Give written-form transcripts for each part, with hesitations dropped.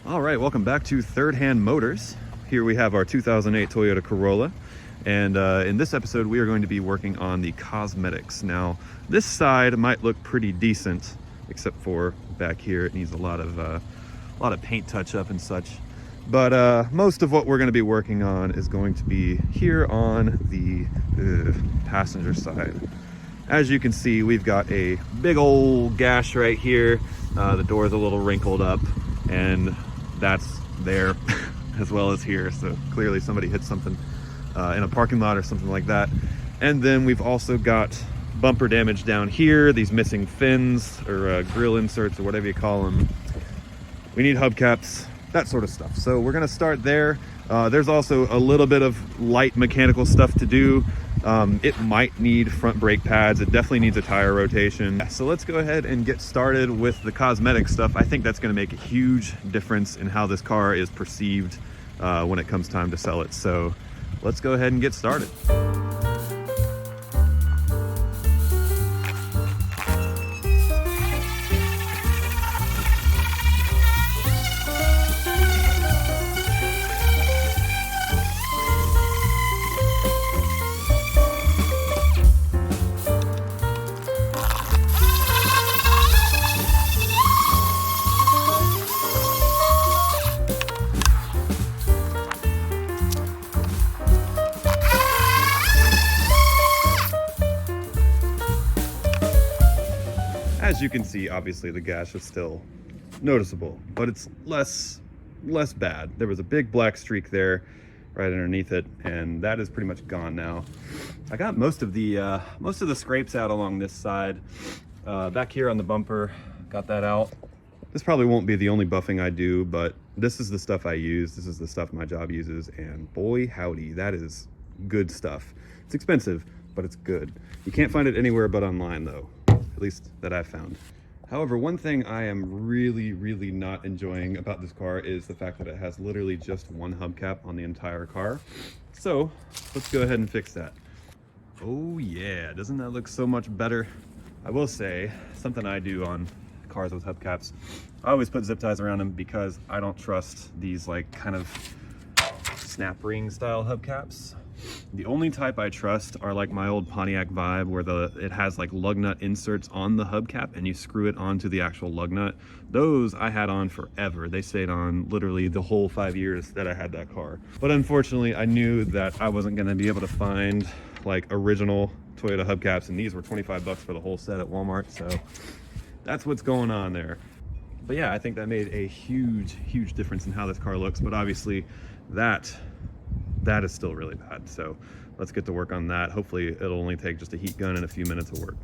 All right, welcome back to Third Hand Motors. Here we have our 2008 Toyota Corolla. And in this episode, we are going to be working on the cosmetics. Now, this side might look pretty decent, except for back here, it needs a lot of paint touch up and such. But most of what we're going to be working on is going to be here on the passenger side. As you can see, we've got a big old gash right here. The door is a little wrinkled up, and that's there as well as here. So clearly somebody hit something in a parking lot or something like that. And then we've also got bumper damage down here, these missing fins or grill inserts or whatever you call them. We need hubcaps, that sort of stuff. So we're gonna start there. There's also a little bit of light mechanical stuff to do. It might need front brake pads. It definitely needs a tire rotation. So let's go ahead and get started with the cosmetic stuff. I think that's going to make a huge difference in how this car is perceived when it comes time to sell it. So let's go ahead and get started. As you can see, obviously the gash is still noticeable, but it's less bad. There was a big black streak there right underneath it, and that is pretty much gone now. I got most of the scrapes out along this side. Back here on the bumper, got that out. This probably won't be the only buffing I do, but this is the stuff I use. This is the stuff my job uses, and boy howdy, that is good stuff. It's expensive, but it's good. You can't find it anywhere but online though. At least that I've found. However, one thing I am really not enjoying about this car is the fact that it has literally just one hubcap on the entire car. So let's go ahead and fix that. Oh yeah, doesn't that look so much better? I will say, something I do on cars with hubcaps, I always put zip ties around them because I don't trust these like kind of snap ring style hubcaps. The only type I trust are like my old Pontiac Vibe, where it has like lug nut inserts on the hubcap and you screw it onto the actual lug nut. Those I had on forever. They stayed on literally the whole 5 years that I had that car. But unfortunately, I knew that I wasn't going to be able to find like original Toyota hubcaps, and these were 25 bucks for the whole set at Walmart. So that's what's going on there. But yeah, I think that made a huge difference in how this car looks. But obviously that is still really bad. So let's get to work on that. Hopefully it'll only take just a heat gun and a few minutes of work.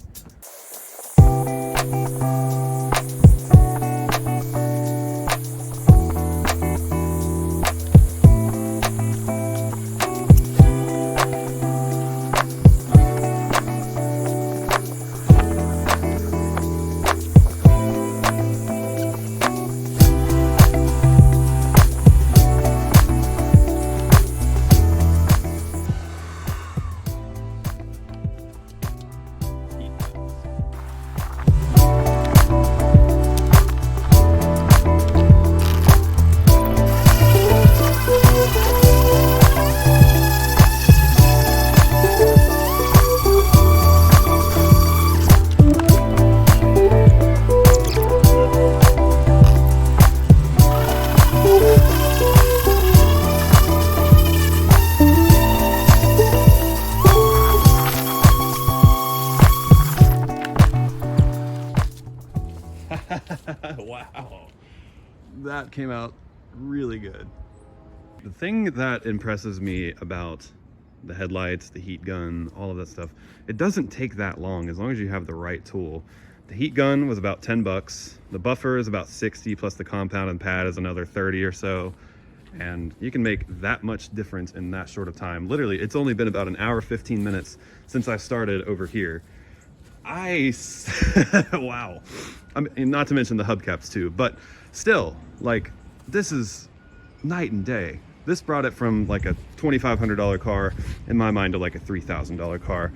Wow, that came out really good. The thing that impresses me about the headlights, the heat gun, all of that stuff, it doesn't take that long as you have the right tool. The heat gun was about 10 bucks. The buffer is about 60, plus the compound and pad is another 30 or so. And you can make that much difference in that short of time. Literally, it's only been about an hour, 15 minutes since I started over here. Wow. I mean, not to mention the hubcaps too, but still, like, this is night and day. This brought it from like a $2,500 car in my mind to like a $3,000 car.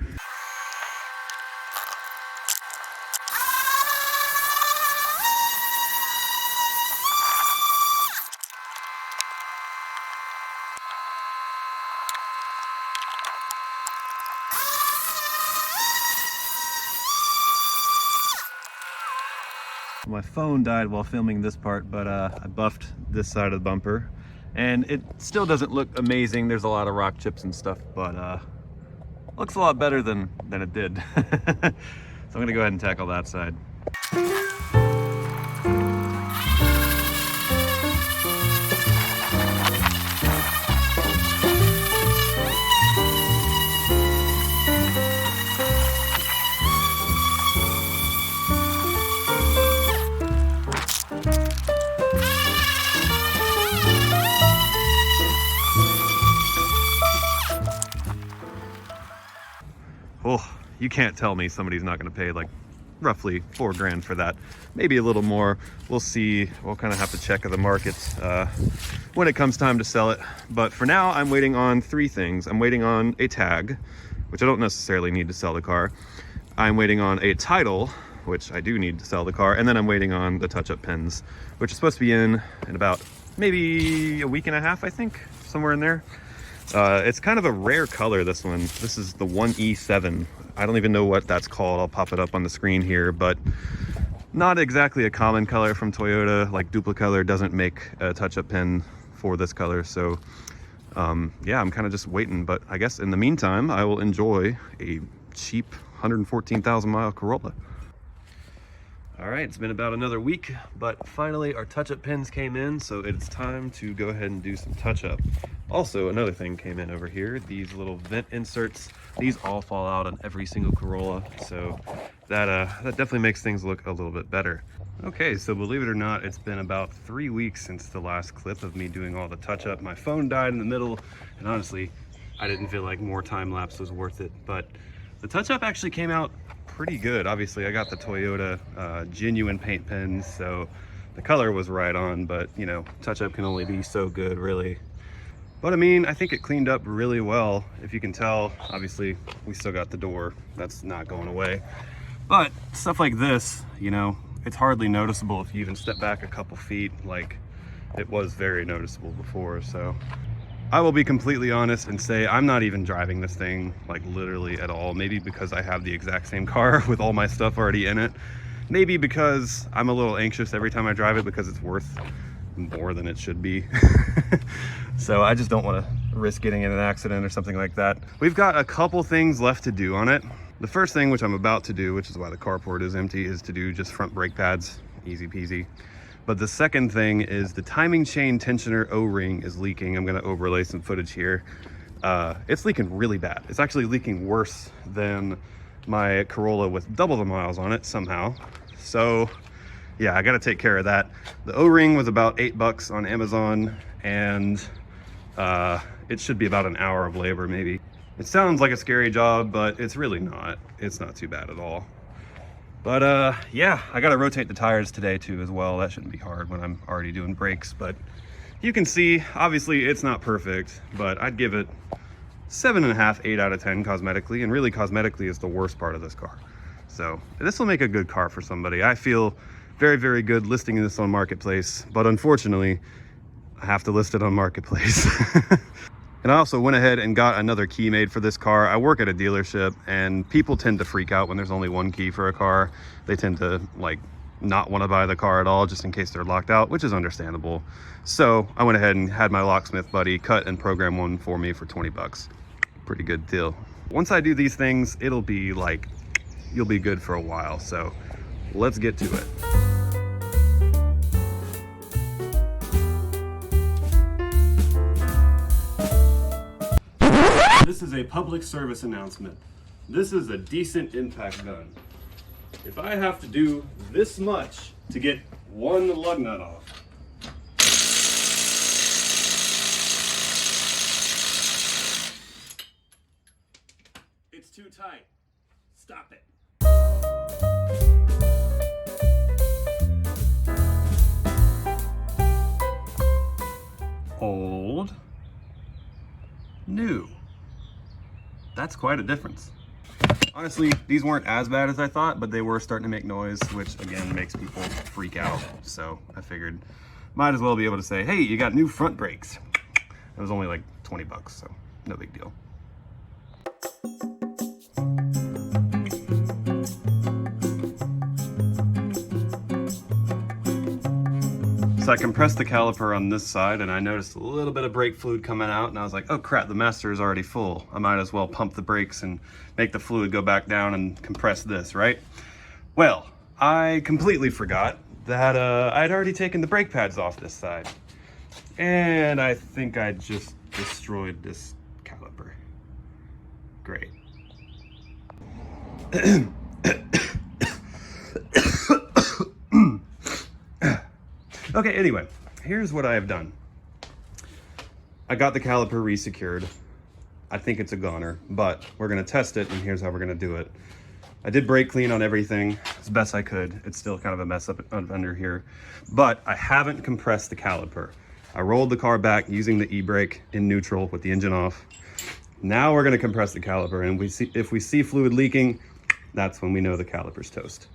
my phone died while filming this part, but I buffed this side of the bumper, and it still doesn't look amazing. There's a lot of rock chips and stuff, but looks a lot better than it did. So I'm gonna go ahead and tackle that side. Oh, you can't tell me somebody's not going to pay like roughly $4 grand for that. Maybe a little more. We'll see. We'll kind of have to check the markets when it comes time to sell it. But for now, I'm waiting on 3 things. I'm waiting on a tag, which I don't necessarily need to sell the car. I'm waiting on a title, which I do need to sell the car. And then I'm waiting on the touch-up pins, which is supposed to be in about maybe a week and a half, I think, somewhere in there. It's kind of a rare color, this one. This is the 1E7. I don't even know what that's called. I'll pop it up on the screen here, but not exactly a common color from Toyota. Like Duplicolor doesn't make a touch-up pin for this color. So yeah, I'm kind of just waiting. But I guess in the meantime, I will enjoy a cheap 114,000 mile Corolla. All right, it's been about another week, but finally our touch-up pins came in, so it's time to go ahead and do some touch-up. Also, another thing came in over here, these little vent inserts. These all fall out on every single Corolla, so that definitely makes things look a little bit better. Okay, so believe it or not, it's been about 3 weeks since the last clip of me doing all the touch-up. My phone died in the middle, and honestly, I didn't feel like more time lapse was worth it, but the touch-up actually came out pretty good. Obviously, I got the Toyota genuine paint pens, so the color was right on, but you know, touch-up can only be so good, really. But I mean, I think it cleaned up really well. If you can tell, obviously, we still got the door. That's not going away. But stuff like this, you know, it's hardly noticeable if you even step back a couple feet. Like, it was very noticeable before, so I will be completely honest and say I'm not even driving this thing, like literally at all. Maybe because I have the exact same car with all my stuff already in it. Maybe because I'm a little anxious every time I drive it because it's worth more than it should be. So I just don't want to risk getting in an accident or something like that. We've got a couple things left to do on it. The first thing, which I'm about to do, which is why the carport is empty, is to do just front brake pads. Easy peasy. But the second thing is the timing chain tensioner O-ring is leaking. I'm gonna overlay some footage here. It's leaking really bad. It's actually leaking worse than my Corolla with double the miles on it somehow. So yeah, I gotta take care of that. The O-ring was about $8 on Amazon, and it should be about an hour of labor maybe. It sounds like a scary job, but it's really not. It's not too bad at all. But yeah, I gotta rotate the tires today too as well. That shouldn't be hard when I'm already doing brakes, but you can see, obviously it's not perfect, but I'd give it 7.5, 8 out of 10 cosmetically, and really cosmetically is the worst part of this car. So this will make a good car for somebody. I feel very, very good listing this on Marketplace, but unfortunately, I have to list it on Marketplace. And I also went ahead and got another key made for this car. I work at a dealership, and people tend to freak out when there's only one key for a car. They tend to like not want to buy the car at all just in case they're locked out, which is understandable. So I went ahead and had my locksmith buddy cut and program one for me for 20 bucks. Pretty good deal. Once I do these things, it'll be like, you'll be good for a while. So let's get to it. This is a public service announcement. This is a decent impact gun. If I have to do this much to get one lug nut off, it's too tight. Stop it. Old, new. That's quite a difference. Honestly, these weren't as bad as I thought, but they were starting to make noise, which again makes people freak out. So I figured might as well be able to say, hey, you got new front brakes. It was only like 20 bucks, so no big deal. So I compressed the caliper on this side and I noticed a little bit of brake fluid coming out, and I was like, oh crap, the master is already full. I might as well pump the brakes and make the fluid go back down and compress this, right? Well, I completely forgot that I'd already taken the brake pads off this side. And I think I just destroyed this caliper. Great. Okay, anyway, here's what I have done. I got the caliper resecured. I think it's a goner, but we're gonna test it, and here's how we're gonna do it. I did brake clean on everything as best I could. It's still kind of a mess up under here, but I haven't compressed the caliper. I rolled the car back using the e-brake in neutral with the engine off. Now we're gonna compress the caliper, and if we see fluid leaking, that's when we know the caliper's toast.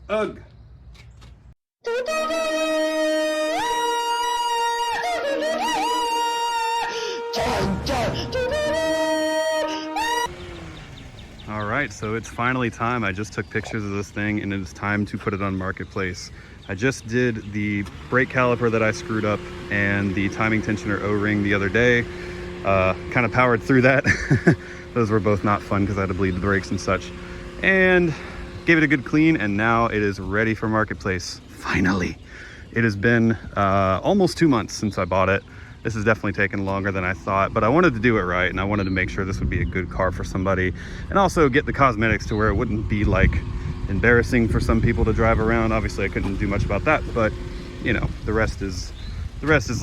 Ugh. All right, so it's finally time. I just took pictures of this thing and it's time to put it on Marketplace. I just did the brake caliper that I screwed up and the timing tensioner O-ring the other day. Kind of powered through that. Those were both not fun because I had to bleed the brakes and such. And gave it a good clean, and now it is ready for Marketplace. Finally. It has been almost 2 months since I bought it. This has definitely taken longer than I thought, but I wanted to do it right, and I wanted to make sure this would be a good car for somebody, and also get the cosmetics to where it wouldn't be like embarrassing for some people to drive around. Obviously I couldn't do much about that, but you know, the rest is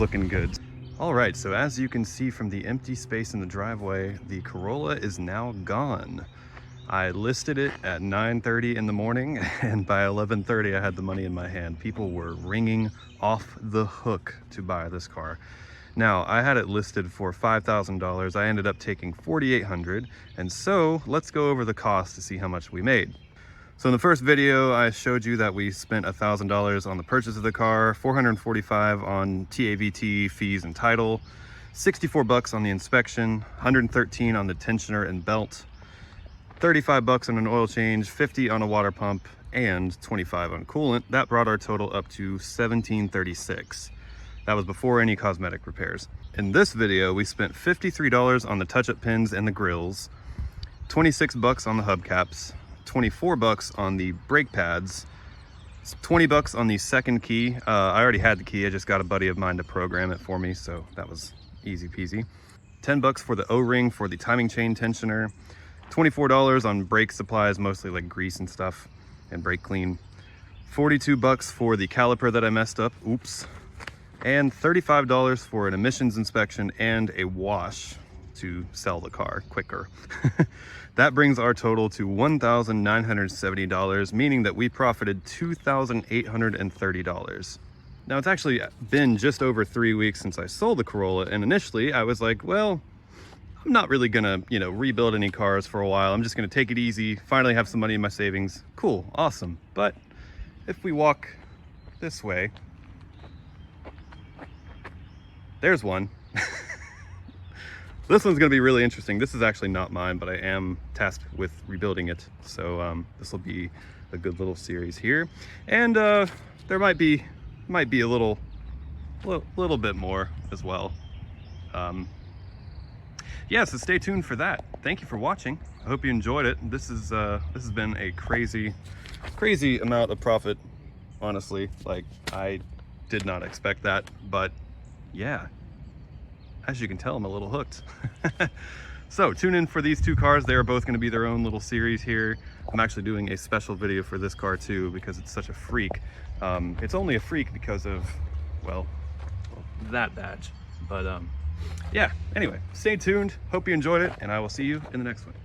looking good. All right, so as you can see from the empty space in the driveway, the Corolla is now gone. I listed it at 9:30 in the morning, and by 11:30 I had the money in my hand. People were ringing off the hook to buy this car. Now, I had it listed for $5,000. I ended up taking $4,800, and so let's go over the cost to see how much we made. So in the first video, I showed you that we spent $1,000 on the purchase of the car, $445 on TAVT fees and title, $64 on the inspection, $113 on the tensioner and belt, $35 on an oil change, $50 on a water pump, and $25 on coolant. That brought our total up to $1,736. That was before any cosmetic repairs. In this video, we spent $53 on the touch-up pins and the grills, $26 on the hubcaps, $24 on the brake pads, $20 on the second key. I already had the key, I just got a buddy of mine to program it for me, so that was easy peasy. $10 for the O-ring for the timing chain tensioner, $24 on brake supplies, mostly like grease and stuff, and brake clean, $42 for the caliper that I messed up, oops, and $35 for an emissions inspection and a wash to sell the car quicker. That brings our total to $1,970, meaning that we profited $2,830. Now, it's actually been just over 3 weeks since I sold the Corolla, and initially I was like, well, I'm not really gonna, rebuild any cars for a while. I'm just gonna take it easy, finally have some money in my savings. Cool, awesome. But if we walk this way, there's one. This one's gonna be really interesting. This is actually not mine, but I am tasked with rebuilding it. So this will be a good little series here. And there might be a little bit more as well. Yeah, so stay tuned for that. Thank you for watching. I hope you enjoyed it. This has been a crazy amount of profit, honestly. Like, I did not expect that, but yeah, as you can tell, I'm a little hooked. So tune in for these two cars. They are both going to be their own little series here. I'm actually doing a special video for this car too, because it's such a freak. It's only a freak because of, well, that badge. But yeah, anyway, stay tuned. Hope you enjoyed it, and I will see you in the next one.